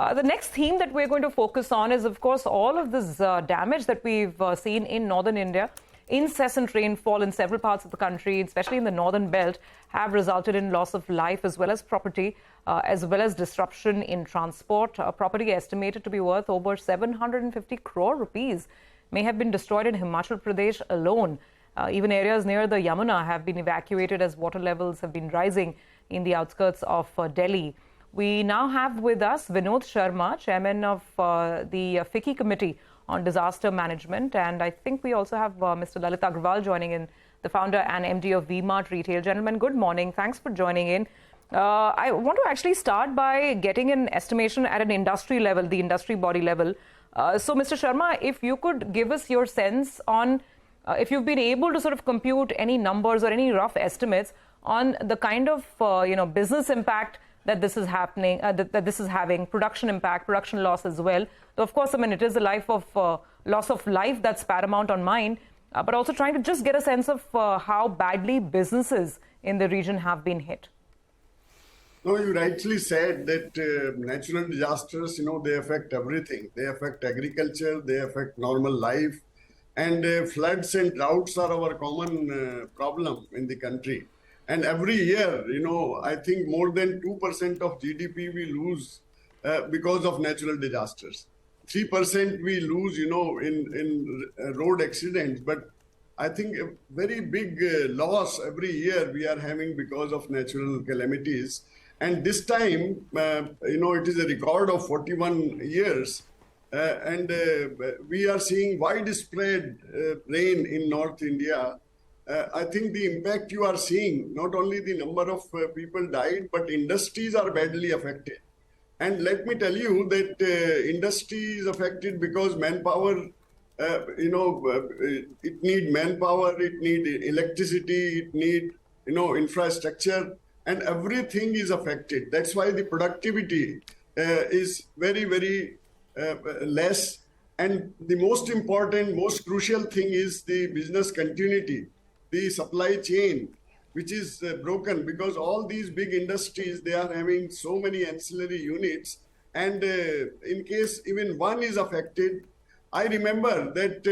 The next theme that we're going to focus on is, of course, all of this damage that we've seen in northern India. Incessant rainfall in several parts of the country, especially in the northern belt, have resulted in loss of life as well as property, as well as disruption in transport. Property estimated to be worth over 750 crore rupees may have been destroyed in Himachal Pradesh alone. Even areas near the Yamuna have been evacuated as water levels have been rising in the outskirts of Delhi. We now have with us Vinod Sharma, chairman of the FICCI Committee on Disaster Management. And I think we also have Mr. Lalit Agarwal joining in, the founder and MD of V-Mart Retail. Gentlemen, good morning. Thanks for joining in. I want to actually start by getting an estimation at an industry level, the industry body level. So, Mr. Sharma, if you could give us your sense on if you've been able to sort of compute any numbers or any rough estimates on the kind of business impact that this is happening, that this is having, production impact, production loss as well. So of course, I mean, it is the life of loss of life that's paramount on mind, but also trying to just get a sense of how badly businesses in the region have been hit. No, you rightly said that natural disasters, they affect everything. They affect agriculture, they affect normal life, and floods and droughts are our common problem in the country. And every year, I think more than 2% of GDP we lose because of natural disasters. 3% we lose, in road accidents. But I think a very big loss every year we are having because of natural calamities. And this time, it is a record of 41 years. And we are seeing widespread rain in North India. I think the impact you are seeing, not only the number of people died, but industries are badly affected. And let me tell you that industry is affected because manpower, it need manpower, it need electricity, it need, infrastructure, and everything is affected. That's why the productivity is very, very less. And the most important, most crucial thing is the business continuity. The supply chain, which is broken because all these big industries, they are having so many ancillary units. And in case even one is affected, I remember that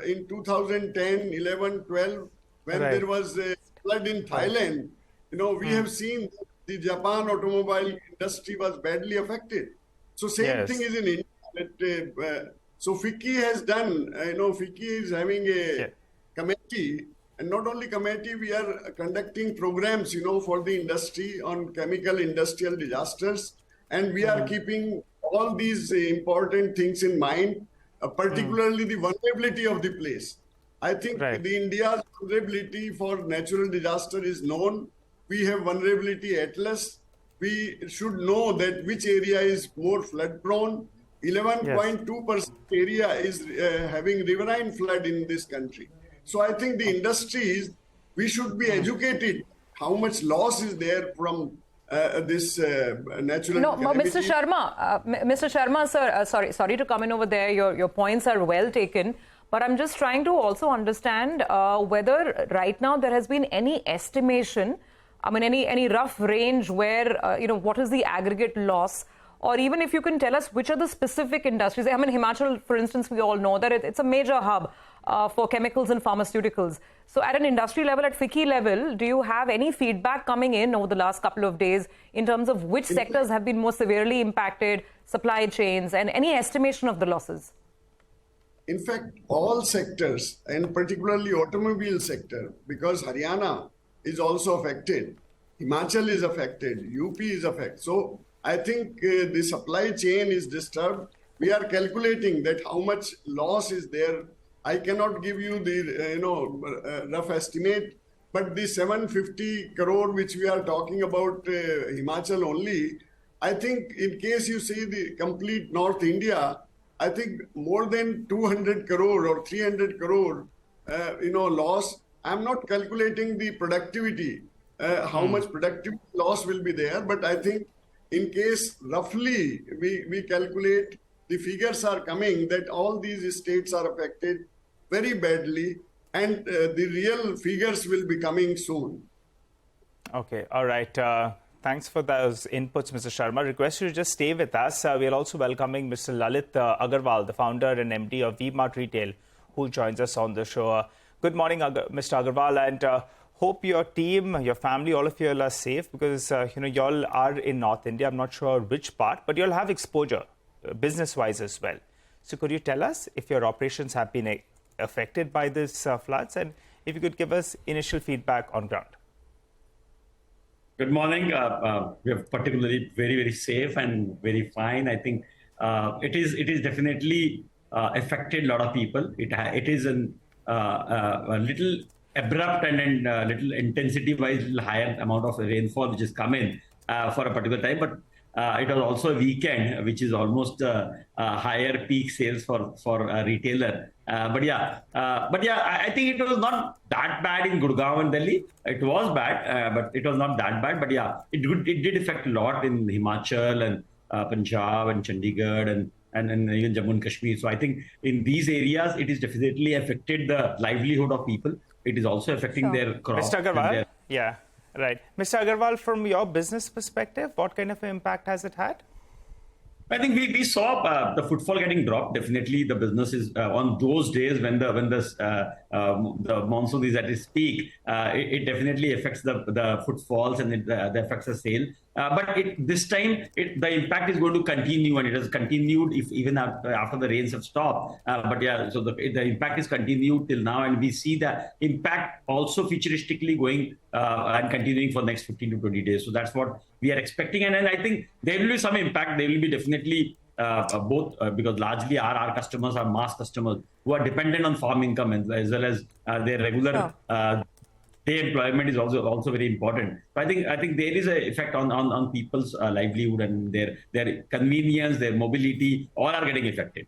in 2010, 11, 12, when there was a flood in Thailand, we have seen the Japan automobile industry was badly affected. So same thing is in India. So FICCI has done, FICCI is having a committee. And not only committee, we are conducting programs, for the industry on chemical industrial disasters. And we are keeping all these important things in mind, particularly the vulnerability of the place. I think the India's vulnerability for natural disaster is known. We have vulnerability atlas. We should know that which area is more flood prone. 11.2% area is having riverine flood in this country. So I think the industries, we should be educated how much loss is there from this natural calamity. Mr. Sharma, sir, sorry to come in over there. Your points are well taken. But I'm just trying to also understand whether right now there has been any estimation, I mean, any rough range where, what is the aggregate loss? Or even if you can tell us which are the specific industries. I mean, Himachal, for instance, we all know that it's a major hub for chemicals and pharmaceuticals. So at an industry level, at FICCI level, do you have any feedback coming in over the last couple of days in terms of which sectors have been more severely impacted, supply chains, and any estimation of the losses? In fact, all sectors, and particularly automobile sector, because Haryana is also affected, Himachal is affected, UP is affected. So I think the supply chain is disturbed. We are calculating that how much loss is there. I cannot give you the rough estimate, but the 750 crore which we are talking about Himachal only, I think in case you see the complete North India, I think more than 200 crore or 300 crore, loss. I'm not calculating the productivity, how much productivity loss will be there, but I think in case roughly we calculate, the figures are coming that all these states are affected very badly, and the real figures will be coming soon. Okay, all right. Thanks for those inputs, Mr. Sharma. Request you to just stay with us. We are also welcoming Mr. Lalit Agarwal, the founder and MD of V-Mart Retail, who joins us on the show. Good morning, Mr. Agarwal, and hope your team, your family, all of you all are safe because, you all are in North India. I'm not sure which part, but you all have exposure, business-wise as well. So could you tell us if your operations have been affected by this floods, and if you could give us initial feedback on ground? Good morning. We are particularly very safe and very fine. I think it is definitely affected a lot of people. It is a little abrupt and little intensity-wise, little higher amount of rainfall which has come in for a particular time. But it was also a weekend, which is almost higher peak sales for a retailer. But I think it was not that bad in Gurgaon and Delhi. It was bad, but it was not that bad. But yeah, it did affect a lot in Himachal and Punjab and Chandigarh and even Jammu and Kashmir. So I think in these areas, it is definitely affected the livelihood of people. It is also affecting their crops. Mr. Agarwal, yeah, right. Mr. Agarwal, from your business perspective, what kind of impact has it had? I think we saw the footfall getting dropped. Definitely, the business is on those days when the monsoon is at its peak. It definitely affects the footfalls and it affects the sale. But this time, the impact is going to continue, and it has continued even after the rains have stopped. But yeah, so the impact is continued till now, and we see the impact also futuristically going and continuing for the next 15 to 20 days. So that's what we are expecting, and I think there will be some impact. There will be definitely both because largely our customers are mass customers who are dependent on farm income as well as their regular. Day employment is also very important. So I think there is an effect on people's livelihood and their convenience, their mobility, all are getting affected.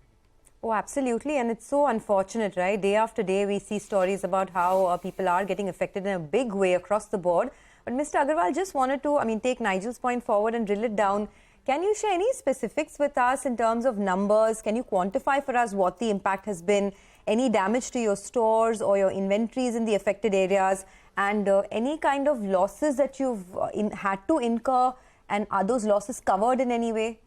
Oh, absolutely. And it's so unfortunate, right? Day after day, we see stories about how people are getting affected in a big way across the board. But Mr. Agarwal, just wanted to, take Nigel's point forward and drill it down. Can you share any specifics with us in terms of numbers? Can you quantify for us what the impact has been? Any damage to your stores or your inventories in the affected areas? And any kind of losses that you've had to incur, and are those losses covered in any way?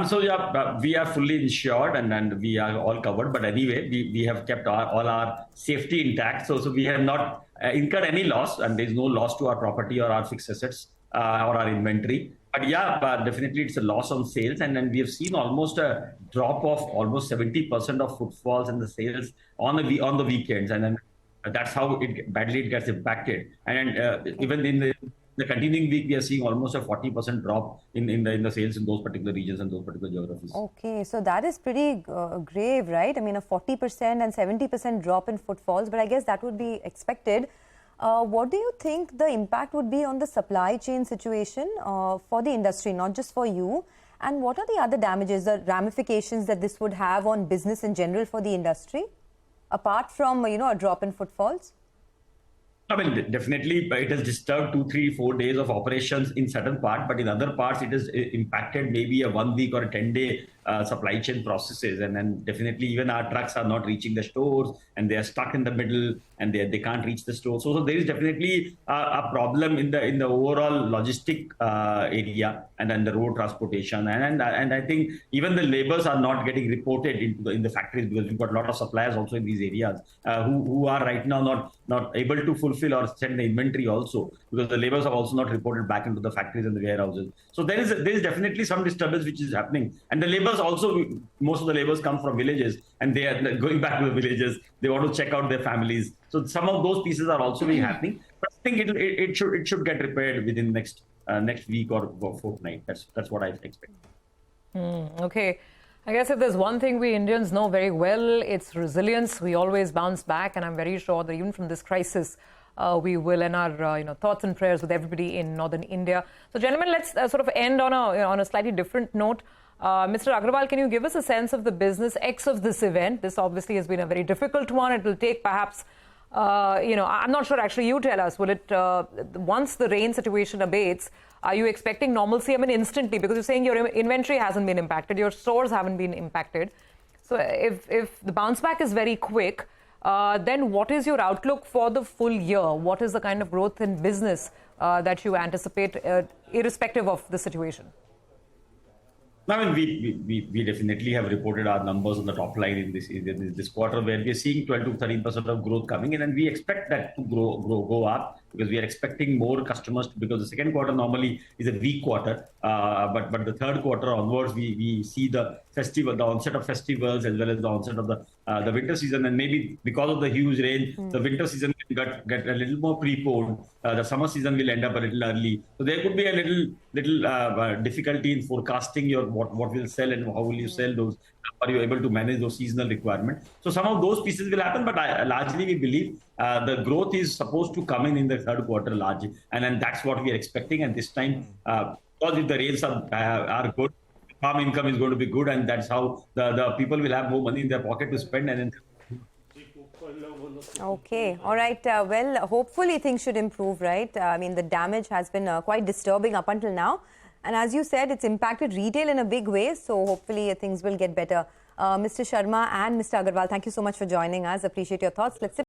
So yeah, we are fully insured and we are all covered. But anyway, we have kept all our safety intact. So we have not incurred any loss, and there is no loss to our property or our fixed assets or our inventory. But yeah, definitely it's a loss on sales, and then we have seen almost a drop of almost 70% of footfalls and the sales on the weekends, and then that's how it gets impacted. And even in the continuing week, we are seeing almost a 40% drop in the sales in those particular regions and those particular geographies. Okay, so that is pretty grave, right? I mean, a 40% and 70% drop in footfalls, but I guess that would be expected. What do you think the impact would be on the supply chain situation for the industry, not just for you? And what are the other damages, the ramifications that this would have on business in general for the industry, apart from, a drop in footfalls? I mean, definitely it has disturbed 2, 3, 4 days of operations in certain parts, but in other parts it has impacted maybe a 1 week or a 10-day supply chain processes. And then definitely even our trucks are not reaching the stores and they are stuck in the middle and they can't reach the store. So there is definitely a problem in the overall logistic area and then the road transportation. And I think even the labors are not getting reported in the factories, because we've got a lot of suppliers also in these areas who are right now not able to fulfill or send the inventory also, because the labors are also not reported back into the factories and the warehouses. So there is definitely some disturbance which is happening. And the labors also, most of the labors come from villages and they are going back to the villages. They want to check out their families. So some of those pieces are also happening. But I think it should get repaired within next week or fortnight. That's what I expect. Okay. I guess if there's one thing we Indians know very well, it's resilience. We always bounce back, and I'm very sure that even from this crisis, we will. And our thoughts and prayers with everybody in northern India. So, gentlemen, let's sort of end on a slightly different note. Mr. Agarwal, can you give us a sense of the business X of this event? This obviously has been a very difficult one. It will take perhaps, I'm not sure. Actually, you tell us. Will it once the rain situation abates? Are you expecting normalcy? I mean, instantly, because you're saying your inventory hasn't been impacted, your stores haven't been impacted. So if the bounce back is very quick, then what is your outlook for the full year? What is the kind of growth in business that you anticipate, irrespective of the situation? I mean, we definitely have reported our numbers on the top line in this quarter, where we are seeing 12 to 13% of growth coming in, and we expect that to go up, because we are expecting more customers, because the second quarter normally is a weak quarter, but the third quarter onwards we see the onset of festivals, as well as the onset of the winter season, and maybe because of the huge rain, the winter season will get a little more preponed. The summer season will end up a little early, so there could be a little difficulty in forecasting what will sell and how will you sell those. Are you able to manage those seasonal requirements? So some of those pieces will happen, but largely we believe the growth is supposed to come in the third quarter largely, and that's what we are expecting. And this time, because if the rains are good, farm income is going to be good, and that's how the people will have more money in their pocket to spend. And Okay, all right. Well, hopefully things should improve, right? I mean, the damage has been quite disturbing up until now. And as you said, it's impacted retail in a big way. So hopefully things will get better. Mr. Sharma and Mr. Agarwal, thank you so much for joining us. Appreciate your thoughts. Let's